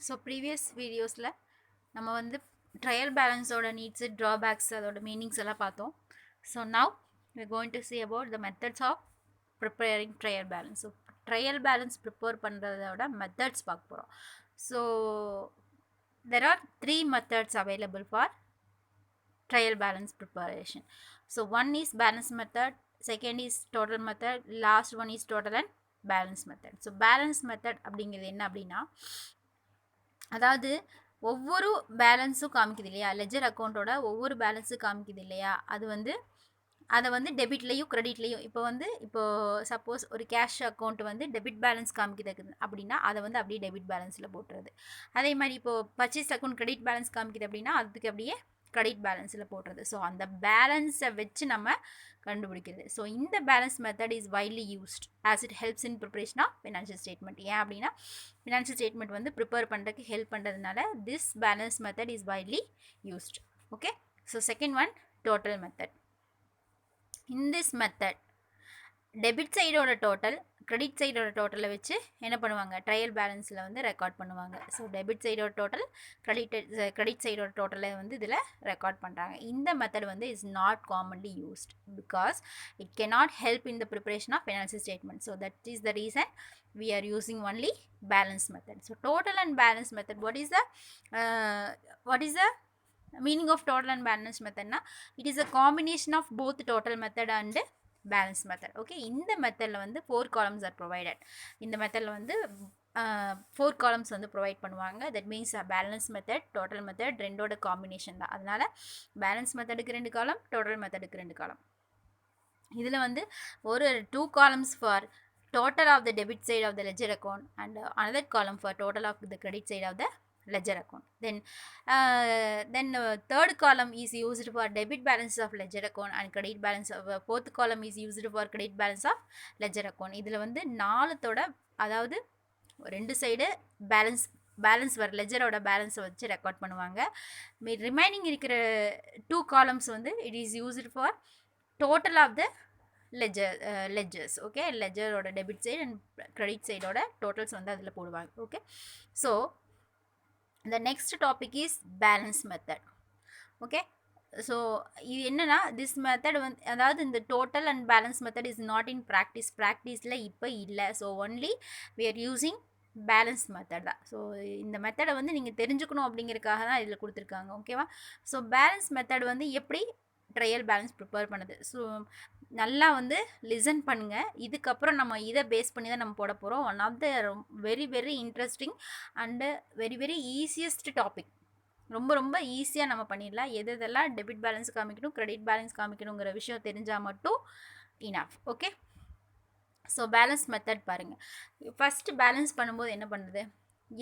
So previous வீடியோஸில் நம்ம வந்து ட்ரையல் பேலன்ஸோட நீட்ஸு ட்ராபேக்ஸ் அதோட மீனிங்ஸ் எல்லாம் பார்த்தோம். So now we're going to see about the methods of preparing trial balance. So trial balance prepare பண்ணுறதோட methods பார்க்க போகிறோம். So there are 3 methods available for trial balance preparation. So one is balance method, second is total method, last one is total and balance method. So balance method அப்படிங்கிறது என்ன அப்படின்னா, அதாவது ஒவ்வொரு பேலன்ஸும் காமிக்குது இல்லையா, லெஜர் அக்கௌண்ட்டோட ஒவ்வொரு பேலன்ஸும் காமிக்குது இல்லையா, அது வந்து அதை வந்து டெபிட்லேயும் க்ரெடிட்லேயும் இப்போ சப்போஸ் ஒரு கேஷ் அக்கௌண்ட் வந்து டெபிட் பேலன்ஸ் காமிக்குது அப்படின்னா அதை வந்து அப்படியே டெபிட் பேலன்ஸில் போட்டுறது. அதே மாதிரி இப்போது பர்ச்சேஸ் அக்கௌண்ட் க்ரெடிட் பேலன்ஸ் காமிக்குது அப்படின்னா அதுக்கு அப்படியே க்ரெடிட் பேலன்ஸில் போடுறது. ஸோ அந்த பேலன்ஸை வச்சு நம்ம கண்டுபிடிக்கிறது. ஸோ இந்த balance method is widely used as it helps in preparation of financial statement. ஏன் அப்படின்னா ஃபினான்ஷியல் ஸ்டேட்மெண்ட் வந்து ப்ரிப்பேர் பண்ணுறதுக்கு ஹெல்ப் பண்ணுறதுனால this balance method is widely used. Okay, so second one total method. In this method debit சைடோட total credit சைடோட டோட்டலை வச்சு என்ன பண்ணுவாங்க, ட்ரையல் பேலன்ஸில் வந்து ரெக்கார்ட் பண்ணுவாங்க. ஸோ டெபிட் சைடோட டோட்டல் கிரெடிட் சைடோட டோட்டலை வந்து இதில் ரெக்கார்ட் பண்ணுறாங்க. இந்த மெத்தட் வந்து is not commonly used because it cannot help in the preparation of financial statement. So that is the reason we are using only balance method. So total and balance method, what is the meaning of total and balance method na, it is a combination of both total method and balance method. Okay, இந்த மெத்தடில் வந்து 4 columns are provided. இந்த மெத்தடில் வந்து 4 columns வந்து provide பண்ணுவாங்க. That means balance method total method ரெண்டோட combination தான். அதனால் பேலன்ஸ் மெத்தடுக்கு 2 காலம், டோட்டல் மெத்தடுக்கு 2 காலம். இதில் வந்து ஒரு 2 columns for total of the debit side of the ledger account and another column for total of the credit side of the ledger account. Then third column is used for debit balance of ledger account and credit balance of fourth column is used for credit balance of ledger account. இதில் வந்து 4 அதாவது 2 side balance வர லெஜரோட பேலன்ஸை வச்சு record பண்ணுவாங்க. Remaining இருக்கிற 2 columns வந்து it is used for total of the ledgers. Okay, லெஜரோட டெபிட் சைடு அண்ட் கிரெடிட் சைடோட டோட்டல்ஸ் வந்து அதில் போடுவாங்க. Okay, so the next topic is balance method. Okay, so இது என்னன்னா this method வந்து அதாவது இந்த total and balance method is not in practiceல இப்போ இல்லை. So only we are using balance method தான். ஸோ இந்த மெத்தடை வந்து நீங்கள் தெரிஞ்சுக்கணும் அப்படிங்கிறதுக்காக தான் இதில் கொடுத்துருக்காங்க. ஓகேவா? ஸோ பேலன்ஸ் மெத்தட் வந்து எப்படி ட்ரையல் பேலன்ஸ் ப்ரிப்பேர் பண்ணுது. ஸோ நல்லா வந்து லிசன் பண்ணுங்கள். இதுக்கப்புறம் நம்ம இதை பேஸ் பண்ணி தான் நம்ம போட போகிறோம். One of the very very interesting and very very easiest topic. ரொம்ப ஈஸியாக நம்ம பண்ணிடலாம். எதெல்லாம் டெபிட் பேலன்ஸ் காமிக்கணும், கிரெடிட் பேலன்ஸ் காமிக்கணுங்கிற விஷயம் தெரிஞ்சால் மட்டும் enough. Okay, so balance method பாருங்கள். ஃபஸ்ட்டு பேலன்ஸ் பண்ணும்போது என்ன பண்ணுறது,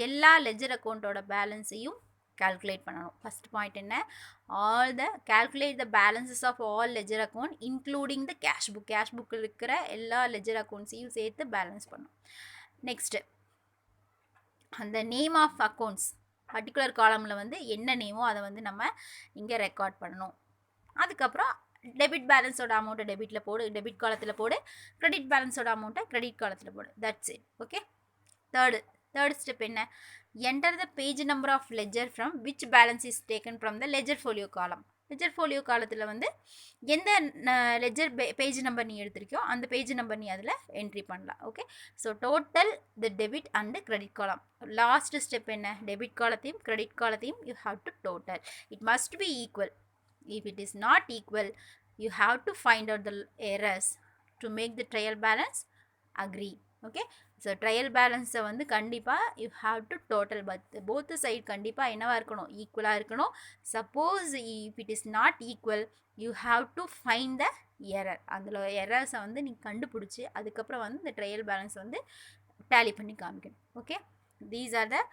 எல்லா லெஜர் அக்கௌண்ட்டோட பேலன்ஸையும் calculate பண்ணணும். ஃபஸ்ட் பாயிண்ட் என்ன, calculate the balances of all ledger account including the cash book இருக்கிற எல்லா லெஜர் அக்கௌண்ட்ஸையும் சேர்த்து பேலன்ஸ் பண்ணணும். நெக்ஸ்ட்டு அந்த நேம் ஆஃப் அக்கௌண்ட்ஸ் பர்டிகுலர் காலமில் வந்து என்ன நேமோ அதை வந்து நம்ம இங்கே ரெக்கார்ட் பண்ணணும். அதுக்கப்புறம் டெபிட் பேலன்ஸோட அமௌண்ட்டை டெபிட்டில் போடு, டெபிட் காலத்தில் போடு, கிரெடிட் பேலன்ஸோட அமௌண்ட்டை கிரெடிட் காலத்தில் போடு. That's it. Okay, third step என்ன, enter the page number of ledger from which balance is taken from the ledger folio column. Ledger folio காலத்தில் வந்து எந்த லெஜர் பேஜ் நம்பர் நீ எடுத்திருக்கியோ அந்த பேஜ் நம்பர் நீ அதில் என்ட்ரி பண்ணலாம். Okay, so total the debit and credit காலம். Last step என்ன, டெபிட் காலத்தையும் கிரெடிட் காலத்தையும் you have to total. It must be equal. If it is not equal, you have to find out the errors to make the trial balance agree. Okay, so trial balance வந்து கண்டிப்பாக you have to total both side கண்டிப்பாக என்னவாக இருக்கணும், ஈக்குவலாக இருக்கணும். Suppose if it is not equal, you have to find the error. அதில் எரர்ஸை வந்து நீ கண்டுபிடிச்சி அதுக்கப்புறம் வந்து இந்த ட்ரையல் பேலன்ஸ் வந்து டேலி பண்ணி காமிக்கணும். Okay, these are the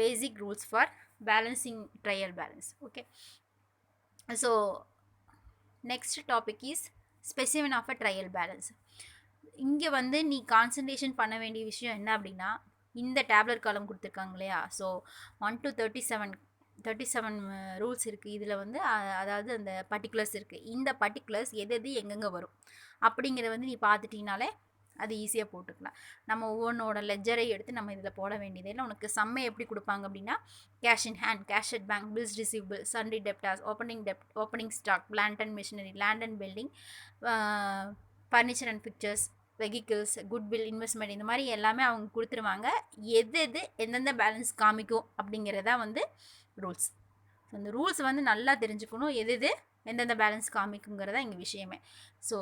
basic rules for balancing trial balance. Okay, so next topic is specimen of a trial balance. இங்கே வந்து நீ கான்சன்ட்ரேஷன் பண்ண வேண்டிய விஷயம் என்ன அப்படின்னா, இந்த டேப்லெட் காலம் கொடுத்துருக்காங்க இல்லையா, ஸோ 1 to 37 ரூல்ஸ் இருக்குது. இதில் வந்து அதாவது அந்த பர்டிகுலர்ஸ் இருக்குது. இந்த பர்டிகுலர்ஸ் எது எங்கெங்கே வரும் அப்படிங்கிறத வந்து நீ பார்த்துட்டிங்கனாலே அது ஈஸியாக போட்டுக்கலாம். நம்ம ஒவ்வொன்றோட லெஜரை எடுத்து நம்ம இதில் போட வேண்டியதே இல்லை. உனக்கு சம்மை எப்படி கொடுப்பாங்க அப்படின்னா, cash in hand, cash at bank, bills receivable, sundry debtors, opening stock, plant and machinery, land and building, furniture and fixtures, vehicles, goodwill, investment, இந்த மாதிரி எல்லாமே அவங்க கொடுத்துருவாங்க. எந்தெந்த பேலன்ஸ் காமிக்கும் அப்படிங்கிறதா வந்து ரூல்ஸ். ஸோ இந்த ரூல்ஸ் வந்து நல்லா தெரிஞ்சுக்கணும், எந்தெந்த பேலன்ஸ் காமிக்குங்கிறதா இங்கே விஷயமே. ஸோ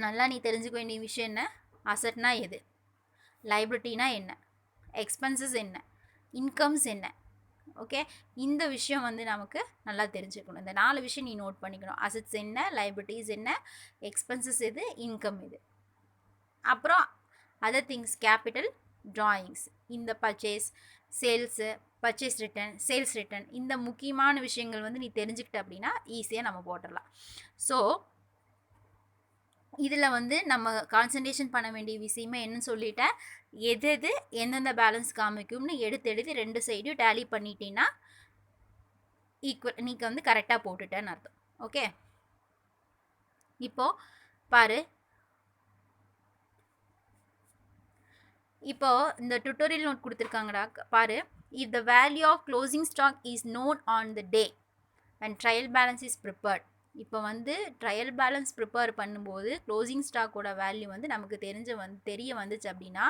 நல்லா நீ தெரிஞ்சுக்க வேண்டிய விஷயம் என்ன, அசட்னா எது, லைபிலிட்டினா என்ன, எக்ஸ்பென்சஸ் என்ன, இன்கம்ஸ் என்ன. ஓகே, இந்த விஷயம் வந்து நமக்கு நல்லா தெரிஞ்சுக்கணும். இந்த 4 விஷயம் நீ நோட் பண்ணிக்கணும். அசட்ஸ் என்ன, லைபிலிட்டிஸ் என்ன, எக்ஸ்பென்சஸ் எது, இன்கம் எது. அப்புறம் அதர் திங்ஸ், கேபிட்டல், ட்ராயிங்ஸ், இந்த purchase, sales, purchase return, sales return, இந்த முக்கியமான விஷயங்கள் வந்து நீ தெரிஞ்சுக்கிட்ட அப்படின்னா ஈஸியாக நம்ம போட்டுடலாம். ஸோ இதில் வந்து நம்ம கான்சன்ட்ரேஷன் பண்ண வேண்டிய விஷயமே என்னன்னு சொல்லிட்டேன். எந்தெந்த பேலன்ஸ் காமிக்கும்னு எடுத்து 2 சைடையும் டேலி பண்ணிட்டீங்கன்னா ஈக்குவல், நீக்கு வந்து கரெக்டாக போட்டுட்டேன்னு அர்த்தம். ஓகே, இப்போது பாரு, இப்போது இந்த டுட்டோரியல் நோட் கொடுத்துருக்காங்கடா பாரு. If the value of closing stock is known on the day and trial balance is prepared. இப்போ வந்து ட்ரையல் பேலன்ஸ் ப்ரிப்பேர் பண்ணும்போது க்ளோசிங் ஸ்டாக்கோட வேல்யூ வந்து நமக்கு தெரிய வந்துச்சு அப்படின்னா,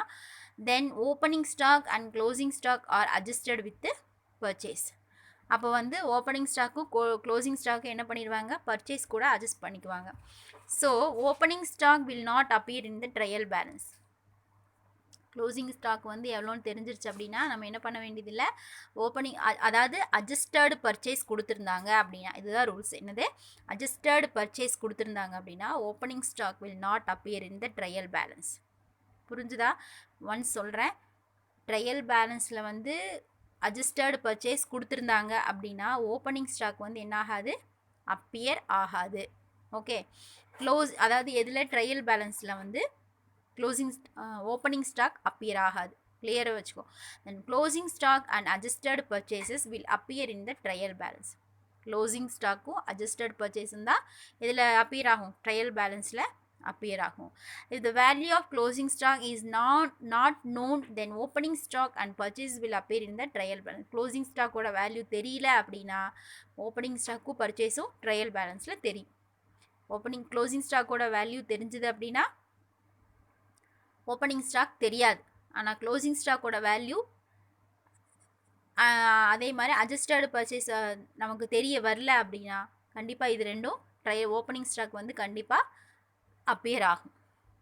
then opening stock and closing stock are adjusted with purchase. அப்போ வந்து ஓப்பனிங் ஸ்டாக்கும் க்ளோசிங் ஸ்டாக்கும் என்ன பண்ணிடுவாங்க, பர்ச்சேஸ் கூட அட்ஜஸ்ட் பண்ணிக்குவாங்க. So opening stock will not appear in the trial balance. Closing stock வந்து எவ்வளோன்னு தெரிஞ்சிருச்சு அப்படின்னா நம்ம என்ன பண்ண வேண்டியதில்லை, ஓப்பனிங் அதாவது அட்ஜஸ்டர்டு பர்ச்சேஸ் கொடுத்துருந்தாங்க அப்படின்னா, இதுதான் ரூல்ஸ். என்னது, அட்ஜஸ்டர்டு பர்ச்சேஸ் கொடுத்துருந்தாங்க அப்படின்னா opening stock will not appear in the trial balance. புரிஞ்சுதா? ஒன்ஸ் சொல்கிறேன், ட்ரையல் பேலன்ஸில் வந்து அட்ஜஸ்டர்டு பர்ச்சேஸ் கொடுத்துருந்தாங்க அப்படின்னா ஓப்பனிங் ஸ்டாக் வந்து என்ன ஆகாது, அப்பியர் ஆகாது. ஓகே, அதாவது எதில், ட்ரையல் பேலன்ஸில் வந்து ஓப்பனிங் ஸ்டாக் அப்பியர் ஆகாது. கிளியராக வச்சுக்கோ. Then closing stock and adjusted purchases will appear in the trial balance. Closing ஸ்டாக்கும் அட்ஜஸ்டட் பர்ச்சேஸும் தான் இதில் அப்பியர் ஆகும், ட்ரையல் பேலன்ஸில் அப்பியர் ஆகும். If the value of closing stock is not known then opening stock and purchase will appear in the trial balance. Closing ஸ்டாக்கோட value தெரியல அப்படின்னா ஓப்பனிங் ஸ்டாக்கும் பர்ச்சேஸும் ட்ரையல் பேலன்ஸில் தெரியும். க்ளோசிங் ஸ்டாக்கோட வேல்யூ தெரிஞ்சுது அப்படின்னா ஓப்பனிங் ஸ்டாக் தெரியாது. ஆனால் க்ளோசிங் ஸ்டாக்கோட வேல்யூ அதே மாதிரி அட்ஜஸ்டடு பர்ச்சேஸ் நமக்கு தெரிய வரல அப்படின்னா கண்டிப்பாக இது ரெண்டும் ஓப்பனிங் ஸ்டாக் வந்து கண்டிப்பாக அப்பியர் ஆகும்.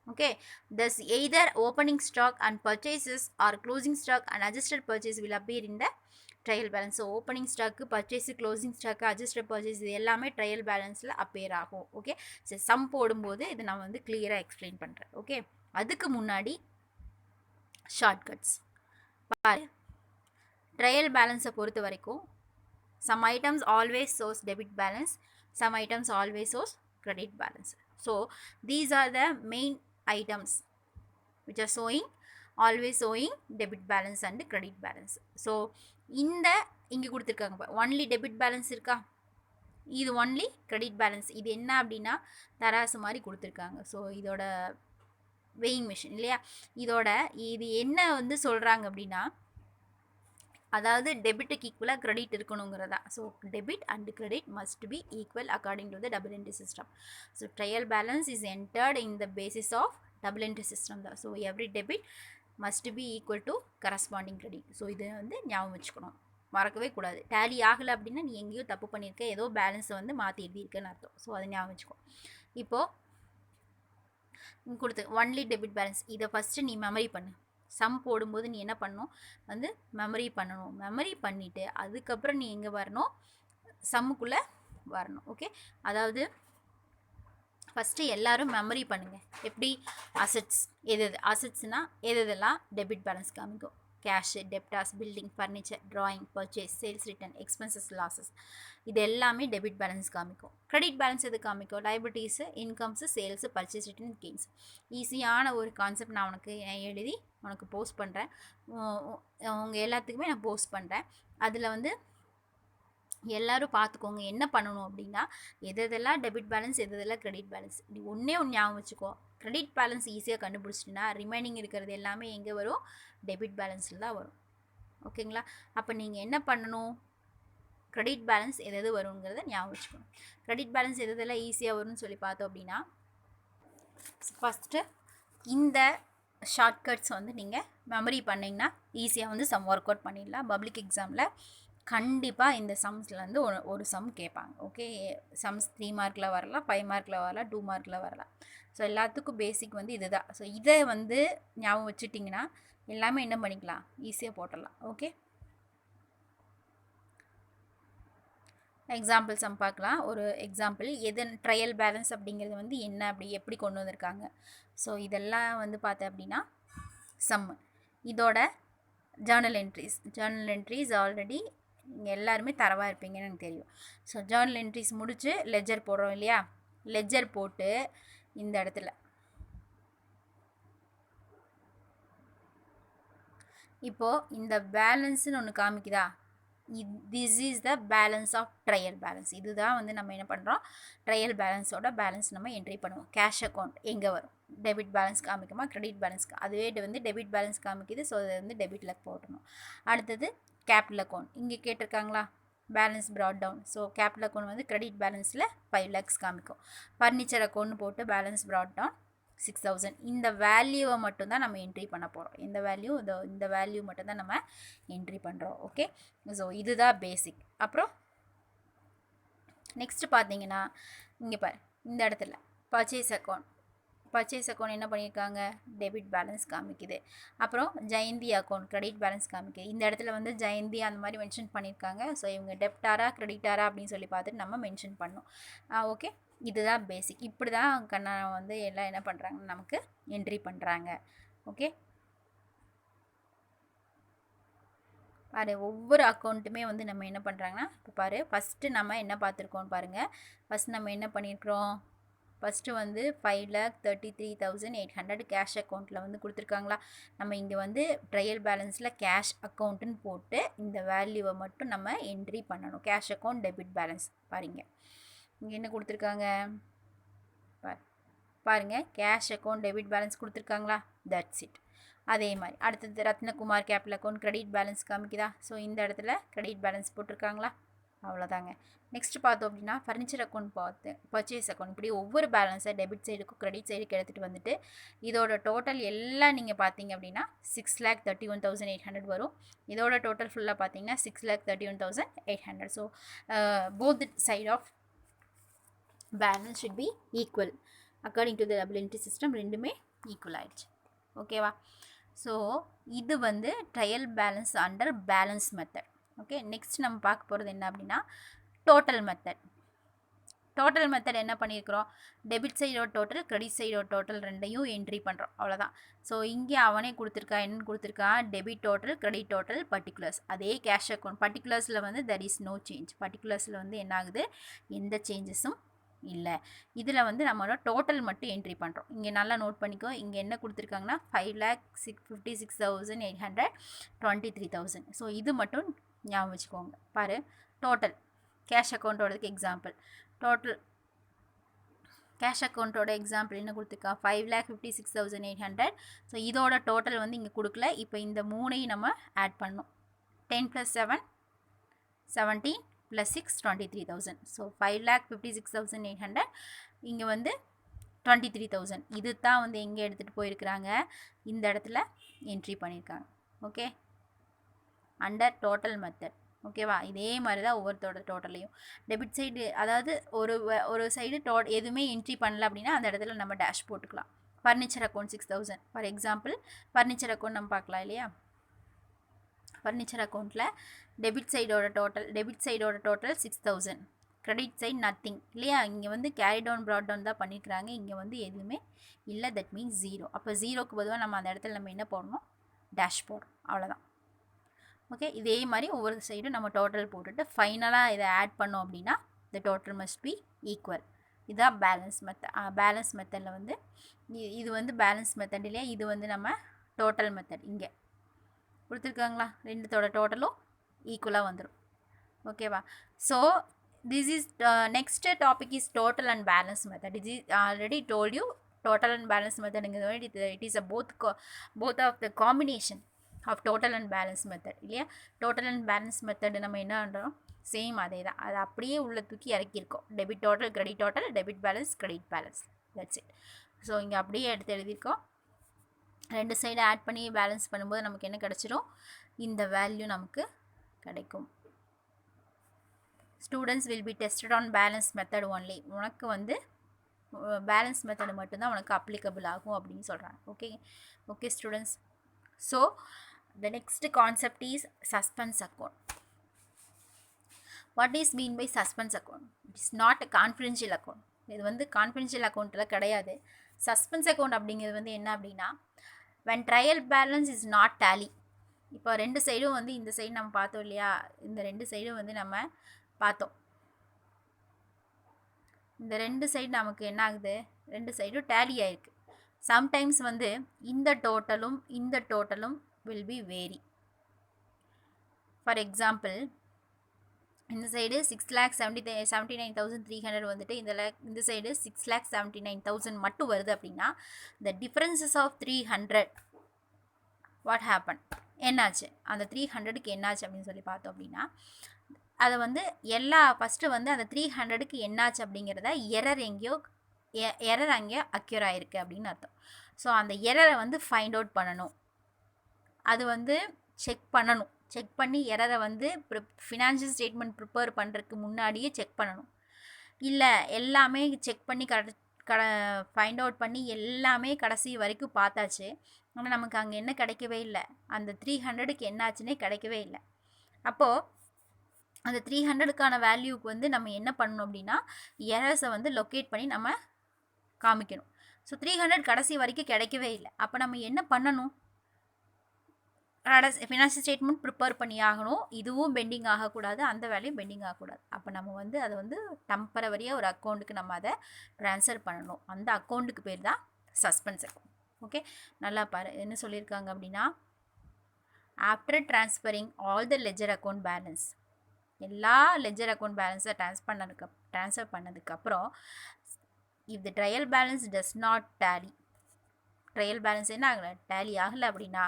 Okay, thus either opening stock and purchases or closing stock and adjusted purchase will appear in the trial balance. So opening stock, purchase, closing stock, adjusted purchase இது எல்லாமே ட்ரையல் பேலன்ஸில் appear ஆகும். Okay, சரி, some போடும்போது இதை நான் வந்து கிளியராக எக்ஸ்பிளைன் பண்ணுறேன். ஓகே, அதுக்கு முன்னாடி ஷார்ட்கட்ஸ் பாரு. ட்ரையல் பேலன்ஸை பொறுத்த வரைக்கும் some items always shows debit balance, some items always shows credit balance. So these are the main items which are always showing debit balance and credit balance. So இங்கே கொடுத்துருக்காங்க only debit balance இருக்கா, இது only credit balance. இது என்ன அப்படின்னா தராசு மாதிரி கொடுத்துருக்காங்க. ஸோ இதோட வெயிங் மிஷின் இல்லையா, இது என்ன வந்து சொல்கிறாங்க அப்படின்னா, அதாவது டெபிட்டுக்கு ஈக்குவலாக கிரெடிட் இருக்கணுங்கிறதா. So debit and credit must be equal according to the double entry system. So trial balance is entered in the basis of double entry system தான். So every debit must be equal to corresponding credit. So இது வந்து ஞாபகம் வச்சுக்கணும், மறக்கவே கூடாது. Tally ஆகலை அப்படின்னா நீ எங்கேயோ தப்பு பண்ணியிருக்க, ஏதோ பேலன்ஸை வந்து மாற்றி எழுதியிருக்கேன்னு அர்த்தம். ஸோ அதை ஞாபகம் வச்சுக்கோ. இப்போது கொடுத்து ஒன்லி டெபிட் பேலன்ஸ், இதை ஃபஸ்ட்டு நீ மெமரி பண்ணு. சம் போடும்போது நீ என்ன பண்ணணும் வந்து மெமரி பண்ணணும். மெமரி பண்ணிவிட்டு அதுக்கப்புறம் நீ எங்கே வரணும், சம்முக்குள்ளே வரணும். ஓகே, அதாவது ஃபஸ்ட்டு எல்லோரும் மெமரி பண்ணுங்கள். எப்படி, அசட்ஸ் அசட்ஸ்னால் எதெல்லாம் டெபிட் பேலன்ஸ் காமிக்கும், cash, debtors, building, furniture, drawing, purchase, sales return, expenses, losses, இது எல்லாமே டெபிட் பேலன்ஸ் காமிக்கும். கிரெடிட் பேலன்ஸ் எது காமிக்கும், liabilities, incomes, sales, purchase return, gains. ஈஸியான ஒரு கான்செப்ட் நான் உனக்கு எழுதி உனக்கு போஸ்ட் பண்ணுறேன். உங்கள் எல்லாத்துக்குமே நான் போஸ்ட் பண்ணுறேன். அதில் வந்து எல்லாரும் பார்த்துக்கோங்க. என்ன பண்ணணும் அப்படின்னா, எதெல்லாம் டெபிட் பேலன்ஸ், எதெல்லாம் கிரெடிட் பேலன்ஸ். நீ ஒண்ணே ஒன்று ஞாபகம் வச்சுக்கோ. கிரெடிட் பேலன்ஸ் ஈஸியாக கண்டுபிடிச்சிட்டினா, ரிமைனிங் இருக்கிறது எல்லாமே எங்கே வரும்? டெபிட் பேலன்ஸில் தான் வரும். ஓகேங்களா? அப்போ நீங்கள் என்ன பண்ணணும்? கிரெடிட் பேலன்ஸ் எது வருங்கிறத ஞாபகம் வச்சுக்கணும். கிரெடிட் பேலன்ஸ் எதெல்லாம் ஈஸியாக வரும்னு சொல்லி பார்த்தோம் அப்படின்னா, ஃபஸ்ட்டு இந்த ஷார்ட்கட்ஸ் வந்து நீங்கள் மெமரி பண்ணிங்கன்னா ஈஸியாக வந்து சம் ஒர்க் அவுட் பண்ணிடலாம். பப்ளிக் எக்ஸாமில் கண்டிப்பாக இந்த சம்ஸ்லேருந்து ஒரு சம் கேட்பாங்க. ஓகே, சம்ஸ் 3 மார்க்கில் வரலாம், 5 மார்க்கில் வரலாம், 2 மார்க்கில் வரலாம். ஸோ எல்லாத்துக்கும் பேசிக் வந்து இது தான். ஸோ இதை வந்து ஞாபகம் வச்சுட்டிங்கன்னா எல்லாமே என்ன பண்ணிக்கலாம்? ஈஸியாக போட்டுடலாம். ஓகே, எக்ஸாம்பிள் சம் பார்க்கலாம். ஒரு எக்ஸாம்பிள் ட்ரையல் பேலன்ஸ் அப்படிங்கிறது வந்து என்ன, அப்படி எப்படி கொண்டு வந்திருக்காங்க. ஸோ இதெல்லாம் வந்து பார்த்தேன் அப்படின்னா சம். இதோட ஜேர்னல் என்ட்ரிஸ் ஆல்ரெடி நீங்கள் எல்லாருமே தரவாக இருப்பீங்கன்னு எனக்கு தெரியும். ஸோ ஜேர்னல் என்ட்ரிஸ் முடித்து லெஜர் போடுறோம் இல்லையா? லெஜர் போட்டு இந்த இடத்துல இப்போது இந்த பேலன்ஸ்னு ஒன்று காமிக்குதா? This is the balance of trial balance. இதுதான் வந்து நம்ம என்ன பண்ணுறோம்? ட்ரையல் பேலன்ஸோட பேலன்ஸ் நம்ம என்ட்ரி பண்ணுவோம். கேஷ் அக்கௌண்ட் எங்கே வரும்? டெபிட் பேலன்ஸ் காமிக்குமா, கிரெடிட் பேலன்ஸ்? அதுவே வந்து டெபிட் பேலன்ஸ் காமிக்குது. ஸோ அதை வந்து டெபிட்டில் போட்டணும். அடுத்தது கேபிட்டல் அக்கௌண்ட். இங்கே கேட்டிருக்காங்களா? Balance brought down. So capital account வந்து கிரெடிட் பேலன்ஸில் 5 lakhs காமிக்கும். ஃபர்னிச்சர் அக்கௌண்ட் போட்டு பேலன்ஸ் ப்ராட் டவுன் 6000. இந்த வேல்யூவை மட்டும்தான் நம்ம என்ட்ரி பண்ண போகிறோம். இந்த வேல்யூ மட்டும்தான் நம்ம என்ட்ரி பண்ணுறோம். ஓகே, ஸோ இதுதான் பேசிக். அப்புறம் நெக்ஸ்ட்டு பார்த்தீங்கன்னா இங்கே பாரு, இந்த இடத்துல பர்ச்சேஸ் அக்கௌண்ட் என்ன பண்ணியிருக்காங்க? டெபிட் பேலன்ஸ் காமிக்குது. அப்புறம் ஜெயந்தி அக்கௌண்ட் கிரெடிட் பேலன்ஸ் காமிக்குது. இந்த இடத்துல வந்து ஜெயந்தி அந்த மாதிரி மென்ஷன் பண்ணியிருக்காங்க. ஸோ இவங்க டெப்டாரா கிரெடிட்டாரா அப்படின்னு சொல்லி பார்த்துட்டு நம்ம மென்ஷன் பண்ணணும். ஓகே, இதுதான் பேசிக். இப்படி தான் வந்து எல்லாம் என்ன பண்ணுறாங்கன்னு நமக்கு என்ட்ரி பண்ணுறாங்க. ஓகே, பாரு, ஒவ்வொரு அக்கௌண்ட்டுமே வந்து நம்ம என்ன பண்ணுறாங்கன்னா, இப்போ பாரு, ஃபஸ்ட்டு நம்ம என்ன பார்த்துருக்கோம் பாருங்கள். ஃபஸ்ட் நம்ம என்ன பண்ணியிருக்கிறோம்? ஃபஸ்ட்டு வந்து 5,33,800 கேஷ் அக்கௌண்ட்டில் வந்து கொடுத்துருக்காங்களா? நம்ம இங்கே வந்து ட்ரையல் பேலன்ஸில் கேஷ் அக்கௌண்ட்டுன்னு போட்டு இந்த வேல்யூவை மட்டும் நம்ம என்ட்ரி பண்ணணும். கேஷ் அக்கௌண்ட் டெபிட் பேலன்ஸ் பாருங்க, இங்கே என்ன கொடுத்துருக்காங்க பாருங்கள், கேஷ் அக்கௌண்ட் டெபிட் பேலன்ஸ் கொடுத்துருக்காங்களா? That's it. அதே மாதிரி அடுத்தது Ratnakumar capital account credit balance காமிக்குதா? ஸோ இந்த இடத்துல கிரெடிட் பேலன்ஸ் போட்டிருக்காங்களா? அவ்வளோதாங்க. நெக்ஸ்ட் பார்த்தோம் அப்படின்னா ஃபர்னிச்சர் அக்கௌண்ட் பார்த்து பர்ச்சேஸ் அக்கௌண்ட். இப்படி ஒவ்வொரு பேலன்ஸை டெபிட் சைடுக்கும் கிரெடிட் சைடுக்கு எடுத்துகிட்டு வந்துட்டு இதோட டோட்டல் எல்லாம் நீங்கள் பார்த்தீங்க அப்படின்னா 6,31,800 வரும். இதோட டோட்டல் ஃபுல்லாக பார்த்தீங்கன்னா 6,31,800. So both side of balance should be equal according to the double entry system. ரெண்டுமே ஈக்குவல் ஆகிடுச்சு. ஓகேவா? ஸோ இது வந்து trial balance under balance method. Okay, next நம்ம பார்க்க போகிறது என்ன அப்படின்னா டோட்டல் மெத்தட். டோட்டல் மெத்தட் என்ன பண்ணியிருக்கிறோம்? டெபிட் சைடோட டோட்டல், கிரெடிட் சைடோட டோட்டல் ரெண்டையும் என்ட்ரி பண்ணுறோம். அவ்வளோதான். ஸோ இங்கே அவனே கொடுத்துருக்கா, என்னென்னு கொடுத்துருக்கான்? Debit total, credit total, particulars. அதே கேஷ் அக்கௌண்ட் பர்டிகுலர்ஸில் வந்து தெர் இஸ் நோ சேஞ்ச். பர்டிகுலர்ஸில் வந்து என்ன ஆகுது? எந்த சேஞ்சஸும் இல்லை. இதில் வந்து நம்மளோட டோட்டல் மட்டும் என்ட்ரி பண்ணுறோம். இங்கே நல்லா நோட் பண்ணிக்கோ. இங்கே என்ன கொடுத்துருக்காங்கன்னா 5,56,800, 23,000. ஸோ இது மட்டும் ஞாபகம் வச்சுக்கோங்க. பாரு, டோட்டல் கேஷ் அக்கௌண்ட்டோடதுக்கு எக்ஸாம்பிள். டோட்டல் கேஷ் அக்கௌண்ட்டோட எக்ஸாம்பிள் என்ன கொடுத்துருக்கா? 5,56,800. ஸோ இதோட டோட்டல் வந்து இங்கே கொடுக்கல. இப்போ இந்த மூணையும் நம்ம ஆட் பண்ணணும். 10 + 7 17 + 6 23,000. ஸோ 5,56,800. இங்கே வந்து 23,000. இது தான் வந்து எங்கே எடுத்துகிட்டு போயிருக்கிறாங்க? இந்த இடத்துல என்ட்ரி பண்ணியிருக்காங்க. Okay, under total method. ஓகேவா? இதே மாதிரி தான் ஒவ்வொருத்தோட டோட்டலையும் டெபிட் சைடு, அதாவது ஒரு சைடு எதுவுமே என்ட்ரி பண்ணல அப்படின்னா அந்த இடத்துல நம்ம டேஷ் போட்டுக்கலாம். Furniture account 6,000 for example. Furniture account நம்ம பார்க்கலாம் இல்லையா? ஃபர்னிச்சர் அக்கௌண்ட்டில் டெபிட் சைடோட டோட்டல் 6,000, கிரெடிட் சைட் நத்திங் இல்லையா? இங்கே வந்து கேரி டவுன் ப்ராட் டவுன் தான் பண்ணியிருக்கிறாங்க. இங்கே வந்து எதுவுமே இல்லை, தட் மீன்ஸ் 0. அப்போ 0க்கு பொதுவாக நம்ம அந்த இடத்துல நம்ம என்ன போடணும்? டேஷ் போடணும். அவ்வளோதான். ஓகே, இதே மாதிரி ஒவ்வொரு சைடும் நம்ம டோட்டல் போட்டுட்டு ஃபைனலாக இதை ஆட் பண்ணோம் அப்படின்னா the total must be equal. இதுதான் பேலன்ஸ் மெத்தட். பேலன்ஸ் மெத்தடில் வந்து இது வந்து பேலன்ஸ் மெத்தட் இல்லையா? இது வந்து நம்ம டோட்டல் மெத்தட். இங்கே கொடுத்துருக்காங்களா? ரெண்டுத்தோட டோட்டலும் ஈக்குவலாக வந்துடும். ஓகேவா? So this is next topic is total and balance method. This is already told you total and balance method. It is a both of the combination of total and balance method இல்லையா? total and balance method நம்ம என்ன பண்ணுறோம், same அதே தான், அது அப்படியே உள்ள தூக்கி இறக்கியிருக்கோம். Debit total, credit total, debit balance, credit balance, that's it. So இங்கே அப்படியே எடுத்து எழுதியிருக்கோம். ரெண்டு சைடு ஆட் பண்ணி பேலன்ஸ் பண்ணும்போது நமக்கு என்ன கிடச்சிரும், இந்த வேல்யூ நமக்கு கிடைக்கும். Students will be tested on balance method only. உனக்கு வந்து பேலன்ஸ் மெத்தட் மட்டும்தான் உனக்கு அப்ளிகபிள் ஆகும் அப்படின்னு சொல்கிறாங்க. Okay students. So the next concept is suspense account. What is mean by suspense account? It's not a confidential account. இது வந்து confidential அக்கௌண்ட்டில் கிடையாது. சஸ்பென்ஸ் அக்கௌண்ட் அப்படிங்கிறது வந்து என்ன அப்படின்னா, when trial balance is not tally. இப்போ ரெண்டு சைடும் வந்து இந்த சைடு நம்ம பார்த்தோம் இல்லையா, இந்த ரெண்டு சைடும் வந்து நம்ம பார்த்தோம். இந்த ரெண்டு சைடு நமக்கு என்ன ஆகுது, ரெண்டு சைடும் டேலி ஆயிருக்கு. சம்டைம்ஸ் வந்து இந்த டோட்டலும் will be vary. For example, இந்த சைடு 6,79,300 வந்துட்டு இந்த சைடு 6,79,000 மட்டும் வருது அப்படின்னா, the differences of 300 what happen, என்னாச்சு, அந்த 300க்கு என்னாச்சு அப்படின்னு சொல்லி பார்த்தோம் அப்படின்னா, அதை வந்து ஃபஸ்ட்டு வந்து அந்த 300க்கு என்னாச்சு அப்படிங்கிறத எரர் அங்கேயோ அக்யூர் ஆகிருக்கு அப்படின்னு அர்த்தம். ஸோ அந்த எரரை வந்து ஃபைண்ட் அவுட் பண்ணணும், அது வந்து செக் பண்ணி எரரை வந்து ஃபினான்ஷியல் ஸ்டேட்மெண்ட் ப்ரிப்பேர் பண்ணுறதுக்கு முன்னாடியே செக் பண்ணணும். இல்லை எல்லாமே செக் பண்ணி ஃபைண்ட் அவுட் பண்ணி எல்லாமே கடைசி வரைக்கும் பார்த்தாச்சு, ஆனால் நமக்கு அங்கே என்ன கிடைக்கவே இல்லை, அந்த 300க்கு என்னாச்சுன்னே கிடைக்கவே இல்லை. அப்போது அந்த 300க்கான வேல்யூக்கு வந்து நம்ம என்ன பண்ணணும் அப்படின்னா, எரர்ஸை வந்து லொக்கேட் பண்ணி நம்ம காமிக்கணும். ஸோ 300 கடைசி வரைக்கும் கிடைக்கவே இல்லை. அப்போ நம்ம என்ன பண்ணணும், ஃபினான்ஷியல் ஸ்டேட்மெண்ட் ப்ரிப்பேர் பண்ணி ஆகணும். இதுவும் பெண்டிங் ஆகக்கூடாது, அந்த வேலையும் பெண்டிங் ஆகக்கூடாது. அப்போ நம்ம வந்து அதை வந்து டெம்பரவரியாக ஒரு அக்கௌண்ட்டுக்கு நம்ம அதை ட்ரான்ஸ்ஃபர் பண்ணணும். அந்த அக்கௌண்ட்டுக்கு பேர் தான் சஸ்பென்ஸ் அக்கௌண்ட். ஓகே, நல்லா பாரு என்ன சொல்லியிருக்காங்க அப்படின்னா, after transferring all the ledger account balance, எல்லா லெஜர் அக்கௌண்ட் பேலன்ஸை ட்ரான்ஸ்ஃபர் பண்ணதுக்கப்புறம், if the trial balance does not tally, trial balance என்ன ஆகலை, டேலி ஆகலை அப்படின்னா,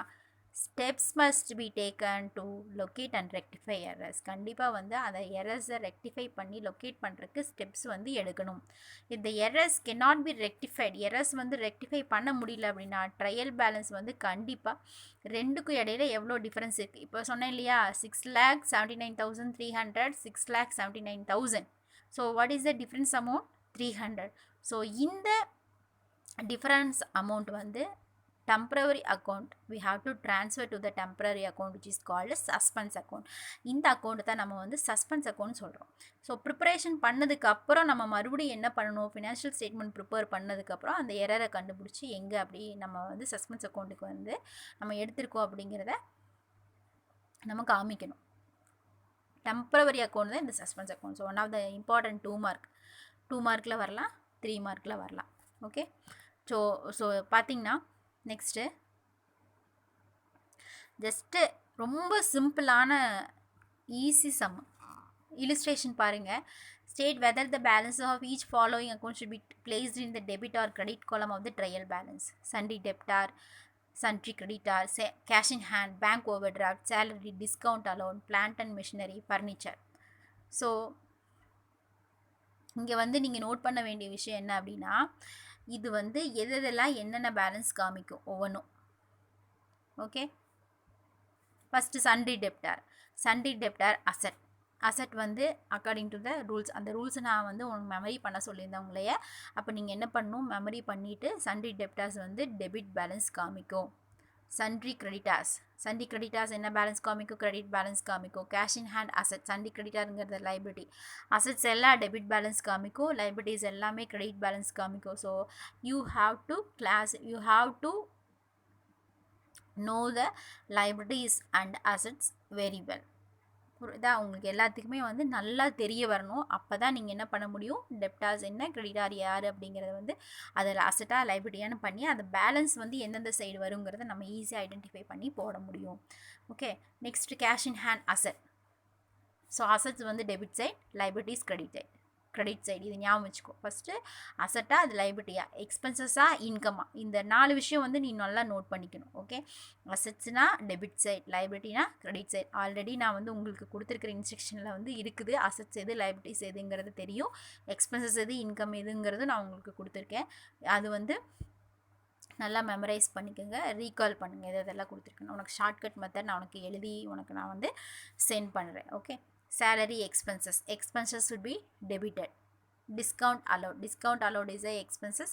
steps must be taken to locate and rectify errors. கண்டிப்பாக வந்து அந்த எரர்ஸை ரெக்டிஃபை பண்ணி லொக்கேட் பண்ணுறதுக்கு ஸ்டெப்ஸ் வந்து எடுக்கணும். இந்த errors cannot be rectified, errors வந்து ரெக்டிஃபை பண்ண முடியல அப்படின்னா, ட்ரையல் பேலன்ஸ் வந்து கண்டிப்பாக ரெண்டுக்கும் இடையில எவ்வளோ டிஃப்ரென்ஸ் இருக்குது. இப்போ சொன்னேன் இல்லையா, 6,79,300, 6,79,000. So what is the difference amount, 300. So இந்த டிஃப்ரென்ஸ் அமௌண்ட் வந்து temporary account, we have to transfer to the temporary account which is called as suspense account. இந்த அக்கௌண்ட் தான் நம்ம வந்து சஸ்பென்ஸ் அக்கௌண்ட் சொல்கிறோம். ஸோ ப்ரிப்பரேஷன் பண்ணதுக்கப்புறம் நம்ம மறுபடியும் என்ன பண்ணணும், ஃபினான்ஷியல் ஸ்டேட்மெண்ட் ப்ரிப்பேர் பண்ணதுக்கப்புறம் அந்த எரரை கண்டுபிடிச்சி எங்கே அப்படி நம்ம வந்து சஸ்பென்ஸ் அக்கௌண்ட்டுக்கு வந்து நம்ம எடுத்திருக்கோம் அப்படிங்கிறத நம்ம காமிக்கணும். டெம்பரவரி அக்கௌண்ட் தான் இந்த suspense account. So one of the important 2 மார்க்கில் வரலாம், 3 மார்க்கில் வரலாம். ஓகே, ஸோ பார்த்தீங்கன்னா நெக்ஸ்ட்டு ஜஸ்ட்டு ரொம்ப சிம்பிளான ஈஸி சம் illustration பாருங்கள். State whether the balance of each following account should be placed in the debit or credit column of the trial balance. Sundry debtor, sundry creditor, cash in hand, bank overdraft, salary, discount allowance, plant and machinery, furniture. So இங்கே வந்து நீங்கள் note பண்ண வேண்டிய விஷயம் என்ன அப்படின்னா, இது வந்து எதெல்லாம் என்னென்ன பேலன்ஸ் காமிக்கும் ஒவ்வொன்றும். ஓகே, ஃபஸ்ட்டு சண்டரி டெப்டார் அசட் வந்து அக்கார்டிங் டு த ரூல்ஸ், அந்த ரூல்ஸை நான் வந்து உங்களுக்கு மெமரி பண்ண சொல்லியிருந்தேன் உங்களையே. அப்போ நீங்கள் என்ன பண்ணணும், மெமரி பண்ணிவிட்டு சண்டரி டெப்டார்ஸ் வந்து டெபிட் பேலன்ஸ் காமிக்கும். சண்டரி கிரெடிட்டார்ஸ் என்ன பேலன்ஸ் காமிக்கும், கிரெடிட் பேலன்ஸ் காமிக்கும். Cash in hand asset, sundry கிரெடிட்டாருங்கிறது லைபிலிட்டி, அசட்ஸ் எல்லாம் டெபிட் பேலன்ஸ் காமிக்கும், லைபிலிட்டிஸ் எல்லாமே கிரெடிட் பேலன்ஸ் காமிக்கும். So you have to know the liabilities and assets very well. இதான் உங்களுக்கு எல்லாத்துக்குமே வந்து நல்லா தெரிய வரணும். அப்போ தான் நீங்கள் என்ன பண்ண முடியும், டெப்டார்ஸ் என்ன, கிரெடிட்டார் யார் அப்படிங்கிறத வந்து அதில் அசட்டாக லைபிலிட்டியானு பண்ணி அந்த பேலன்ஸ் வந்து எந்தெந்த சைடு வருங்கிறத நம்ம ஈஸியாக ஐடென்டிஃபை பண்ணி போட முடியும். Okay, next cash in hand asset. So assets வந்து debit side, liabilities credit side. இது ஞாபகம் வச்சுக்கோ. ஃபஸ்ட்டு அசட்டா, அது லைபிலிட்டியா, எக்ஸ்பென்சஸாக, இன்கமா, இந்த 4 விஷயம் வந்து நீ நல்லா நோட் பண்ணிக்கணும். ஓகே, அசட்ஸ்னா டெபிட் சைட், லைபிலிட்டினா கிரெடிட் சைட். ஆல்ரெடி நான் வந்து உங்களுக்கு கொடுத்துருக்கிற இன்ஸ்ட்ரக்ஷனில் வந்து இருக்குது. அசட்ஸ் எது, லைபிலிட்டிஸ் எதுங்கிறது தெரியும், எக்ஸ்பென்சஸ் எது, இன்கம் எதுங்கிறது நான் உங்களுக்கு கொடுத்துருக்கேன். அது வந்து நல்லா மெமரைஸ் பண்ணிக்கோங்க, ரீகால் பண்ணுங்கள் இதெல்லாம் கொடுத்துருக்கேன். உனக்கு ஷார்ட்கட் மெத்தட் நான் உனக்கு எழுதி நான் வந்து சென்ட் பண்ணுறேன். Okay, salary expenses should be debited. Discount allowed is a expenses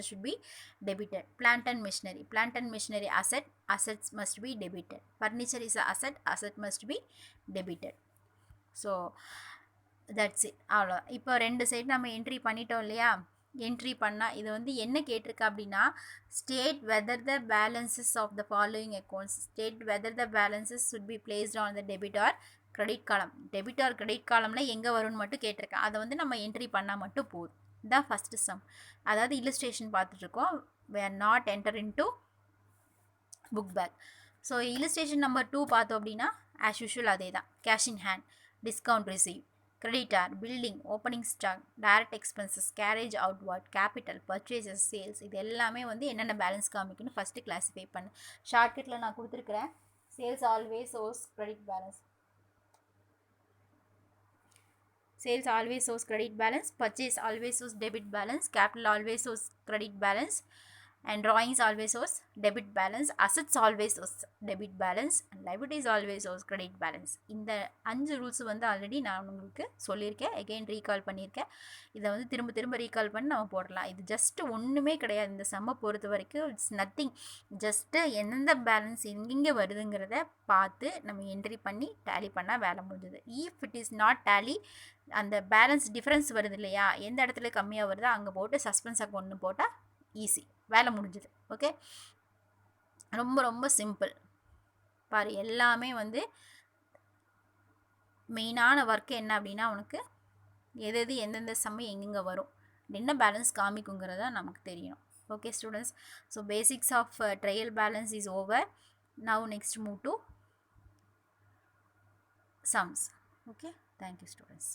should be debited. Plant and machinery assets must be debited. Furniture is a asset must be debited. So that's it. அவ்வளோ. இப்போ 2 side நம்ம entry பண்ணிட்டோம் இல்லையா? Entry பண்ணால் இது வந்து என்ன கேட்டிருக்கு அப்படின்னா, state whether the balances of the following accounts, state whether the balances should be placed on the debit or credit column. Debit or credit காலமில் எங்கே வரும்னு மட்டும் கேட்டிருக்கேன். அதை வந்து நம்ம என்ட்ரி பண்ணால் மட்டும் போதும். இதுதான் ஃபஸ்ட்டு சம். அதாவது இல்லுஸ்ட்ரேஷன் பார்த்துட்ருக்கோம். we are not enter into book back. So illustration number 2 பார்த்தோம் அப்படின்னா ஆஸ் யூஷுவல் அதே தான். Cash in hand, discount receive, creditor, building, opening stock, direct expenses, carriage outward, capital, purchases, sales, இது எல்லாமே வந்து என்னென்ன பேலன்ஸ் காமிக்கணும் ஃபஸ்ட்டு கிளாஸிஃபை பண்ணு. ஷார்ட்கட்டில் நான் கொடுத்துருக்குறேன். Sales always shows credit balance, sales always shows credit balance, purchase always shows debit balance, capital always shows credit balance, and drawings always shows debit balance, assets always shows debit balance, and liabilities always shows credit balance. இந்த 5 rules வந்து already நான் உங்களுக்கு சொல்லியிருக்கேன். Again recall பண்ணியிருக்கேன். இதை வந்து திரும்ப recall பண்ணி நம்ம போடலாம். இது ஜஸ்ட் ஒன்றுமே கிடையாது. இந்த சம்மை பொறுத்த வரைக்கும் இட்ஸ் நத்திங். ஜஸ்ட்டு எந்தெந்த பேலன்ஸ் எங்கெங்கே வருதுங்கிறத பார்த்து நம்ம என்ட்ரி பண்ணி டேலி பண்ணால் வேலை முடிஞ்சது. If it is not tally, அந்த பேலன்ஸ் டிஃப்ரென்ஸ் வருது இல்லையா, எந்த இடத்துல கம்மியாக வருதோ அங்கே போட்டு சஸ்பென்ஸ் அக்கௌண்ட்னு போட்டால் ஈஸி, வேலை முடிஞ்சுது. ஓகே, ரொம்ப சிம்பிள் பாரு. எல்லாமே வந்து மெயினான ஒர்க்கு என்ன அப்படின்னா, உனக்கு எது எந்தெந்த சமயம் எங்கெங்கே வரும், என்ன பேலன்ஸ் காமிக்குங்கிறத நமக்கு தெரியணும். Okay students, so basics of trial balance is over. Now next move to sums. Okay, thank you students.